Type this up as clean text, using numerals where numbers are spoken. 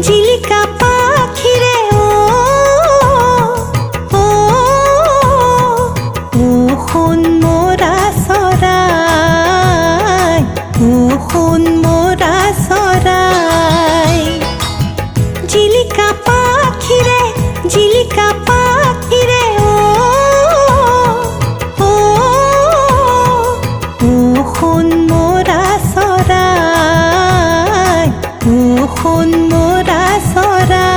জিলিকা পাখিরে ও ও ও হন মোরা সরাই, ও হন মোরা সরাই। জিলিকা পাখিরে, জিলিকা পাখিরে ও ও ও হন মোরা সরাই, ও হন মোরা সরাই।